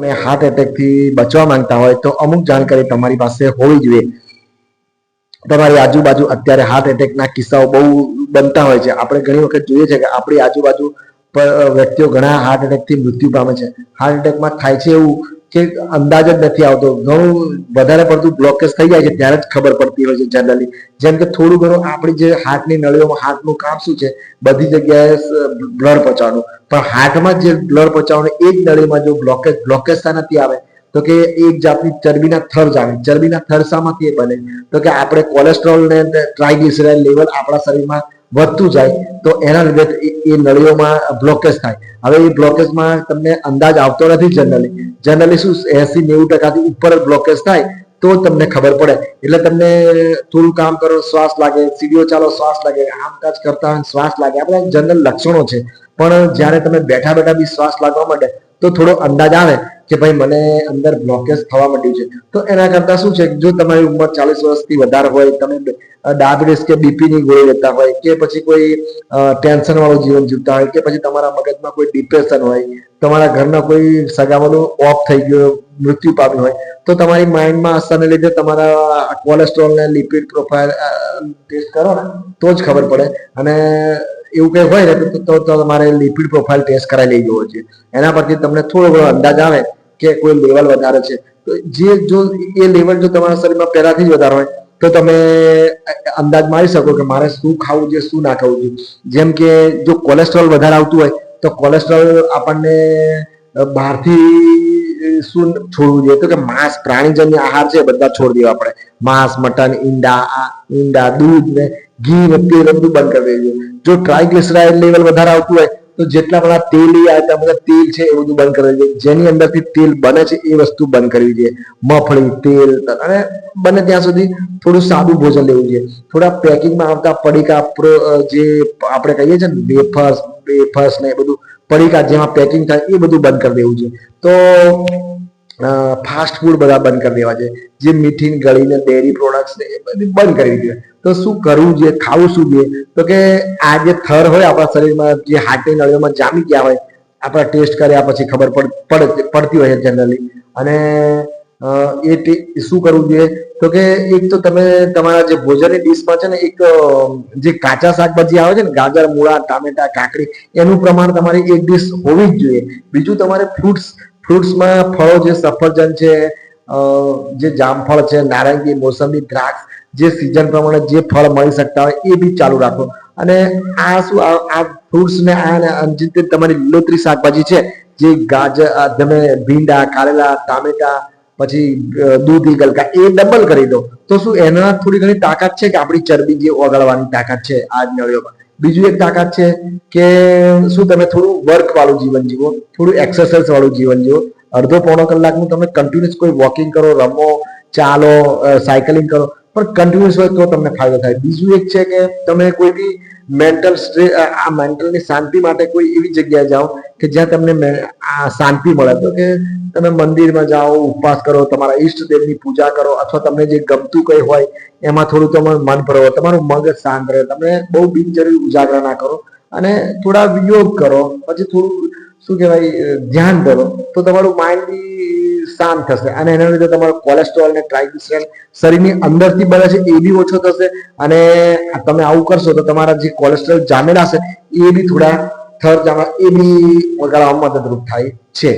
તમે heart attack થી બચવા માંગતા હોય તો અમુક જાણકારી તમારી પાસે હોવી જોઈએ. તમારી આજુબાજુ અત્યારે હાર્ટ એટેકના કિસ્સાઓ બહુ બનતા હોય છે. આપણે ઘણી વખત જોઈએ છે કે આપણી આજુબાજુ વ્યક્તિઓ ઘણા હાર્ટ એટેકથી મૃત્યુ પામે છે. હાર્ટ એટેકમાં થાય છે એવું કે અંદાજ જ નથી આવતો. ઘણું વધારે પડતું બ્લોકેજ થઈ જાય છે ત્યારે જ ખબર પડતી હોય છે જનરલી. જેમ કે થોડું ઘણું આપણી જે હાર્ટની નળીઓમાં, હાર્ટનું કામ શું છે, બધી જગ્યાએ બ્લડ પહોંચાડવાનું, પણ હાર્ટમાં જે બ્લડ પહોંચાડવાનું એ જ નળીમાં જો બ્લોકેજ શાનાથી આવે તો કે એક જાતની ચરબીના થર જામે. ચરબીના થર શામાંથી બને તો કે આપણે કોલેસ્ટ્રોલ ને ટ્રાયગ્લિસરાઇડ લેવલ આપણા શરીરમાં વધતું જાય તો એના લીધે એ નળીઓમાં બ્લોકેજ થાય. હવે એ બ્લોકેજમાં તમને અંદાજ આવતો નથી જનરલી શું 80-90% ઉપર બ્લોકેજ થાય તો તમને ખબર પડે. એટલે તમને થોડું કામ કરો શ્વાસ લાગે, સીડીઓ ચાલો શ્વાસ લાગે, આમ કાજ કરતા શ્વાસ લાગે, આપણે જનરલ લક્ષણો છે. પણ જ્યારે તમે બેઠા બેઠા બી શ્વાસ લાગવા માંડે તો થોડો અંદાજ આવે કે ભાઈ મને અંદર બ્લોકેજ થવા માંડ્યું છે. તો એના કરતા શું છે, જો તમારી ઉંમર 40 વર્ષથી વધારે હોય, તમે ડાયાબિટીસ કે બીપી ની ગોળી લેતા હોય, કે પછી કોઈ ટેન્શન વાળું જીવન જીવતા હોય, કે પછી તમારા મગજમાં કોઈ ડિપ્રેશન હોય, તમારા ઘરના કોઈ સગાવાનું ઓફ થઈ ગયો, મૃત્યુ પામ્યું હોય, તો તમારી માઇન્ડમાં અસરને લીધે તમારા કોલેસ્ટ્રોલ ને લિપિડ પ્રોફાઇલ ટેસ્ટ કરો ને તો જ ખબર પડે. અને એવું કંઈ હોય ને તો તમારે લિપિડ પ્રોફાઇલ ટેસ્ટ કરાવી લેવો જોઈએ. એના પરથી તમને થોડો ઘણો અંદાજ આવે કે કોઈ લેવલ વધારે છે. તો જો એ લેવલ જો તમારા શરીરમાં પહેલાથી જ વધારે હોય તો તમે અંદાજ મારી શકો કે મારે શું ખાવું જોઈએ, શું ના ખાવું જોઈએ. જેમ કે જો કોલેસ્ટ્રોલ વધારે આવતું હોય તો કોલેસ્ટ્રોલ આપણને બહારથી શું છોડવું જોઈએ તો કે માંસ, પ્રાણીજન્ય આહાર છે બધા છોડી દેવા પડે. માંસ, મટન, ઈંડા, દૂધ ને ઘી ને તેલ બધું બંધ કરી દેવું જોઈએ. જો ટ્રાયગ્લિસરાઇડ લેવલ વધારે આવતું હોય તો જેટલા બધા તેલી આઈટમ, તેલ છે એ બધું બંધ કરવું જોઈએ. જેની અંદરથી તેલ બને છે એ વસ્તુ બંધ કરવી જોઈએ. મગફળી, તેલ, અને બને ત્યાં સુધી થોડું સાદું ભોજન લેવું જોઈએ. થોડા પેકિંગમાં આવતા પડીકા, જે આપણે કહીએ છીએ ને વેફર્સ ને એ બધું પડીકા જેમાં પેકિંગ થાય એ બધું બંધ કરી દેવું જોઈએ. તો ફાસ્ટ ફૂડ બધા બંધ કરી દેવા જોઈએ. જે મીઠી ગળીને ડેરી પ્રોડક્ટ્સ ને એ બધી બંધ કરવી જોઈએ. તો શું કરવું જોઈએ, ખાવું શું જોઈએ તો કે આ જે થર હોય આપણા શરીરમાં, જે હાર્ટની નળીઓમાં જામી ગયા હોય, આપણા ટેસ્ટ કર્યા પછી ખબર પડતી હોય જનરલી. અને એ શું કરવું જોઈએ તો કે એક તો તમે તમારા જે ભોજનની ડીશમાં છે ને એક જે કાચા શાકભાજી આવે છે ને, ગાજર, મૂળા, ટામેટા, કાકડી, એનું પ્રમાણ તમારી એક ડીશ હોવી જ જોઈએ. બીજું તમારે ફ્રૂટ્સમાં ફળો, જે સફરજન છે, જે જામફળ છે, નારંગી, મોસંબી, દ્રાક્ષ, જે સિઝન પ્રમાણે જે ફળ મળી શકતા હોય એ બી ચાલુ રાખો. અને આ ફ્રૂટ્સ ને જે તમારી લીલોતરી શાકભાજી છે, જે ગાજર, તમે ભીંડા, કારેલા, ટામેટા, પછી દૂધી, ગલકા, એ ડબલ કરી દો. તો શું એના થોડી ઘણી તાકાત છે કે આપણી ચરબી જે ઓગાળવાની તાકાત છે આ નળીઓમાં. બીજું એક તાકાત છે કે શું તમે થોડું વર્ક વાળું જીવન જીવો, થોડું એક્સરસાઇઝ વાળું જીવન જીવો. અડધો પોણો કલાકનું તમે કન્ટિન્યુઅસ કોઈ વોકિંગ કરો, રમો, ચાલો, સાયકલિંગ કરો, પણ કન્ટિન્યુઅસ હોય તો તમને ફાયદો થાય. બીજું એક છે કે તમે કોઈ બી મેન્ટલ સ્ટ્રેસ, આ મેન્ટલની શાંતિ માટે કોઈ એવી જગ્યાએ જાઓ કે જ્યાં તમને આ શાંતિ મળે. તો કે તમે મંદિરમાં જાઓ, ઉપવાસ કરો, તમારા ઈષ્ટદેવની પૂજા કરો, અથવા તમને જે ગમતું કંઈ હોય એમાં થોડું તમારું મન ભરો, તમારું મગજ શાંત રહે. તમે બહુ બિનજરૂરી ઉજાગરા ના કરો અને થોડા યોગ કરો, પછી થોડું શું કહેવાય ધ્યાન કરો, તો તમારું માઇન્ડ બી શાંત થશે. અને એના લીધે તમારો કોલેસ્ટ્રોલ અને ટ્રાયગ્લિસરાઇડ શરીરની અંદરથી બને છે એ બી ઓછો થશે. અને તમે આવું કરશો તો તમારા જે કોલેસ્ટ્રોલ જામેલા હશે એ બી થોડા થર જામવા, એ બી ઓગાળવામાં મદદરૂપ થાય છે.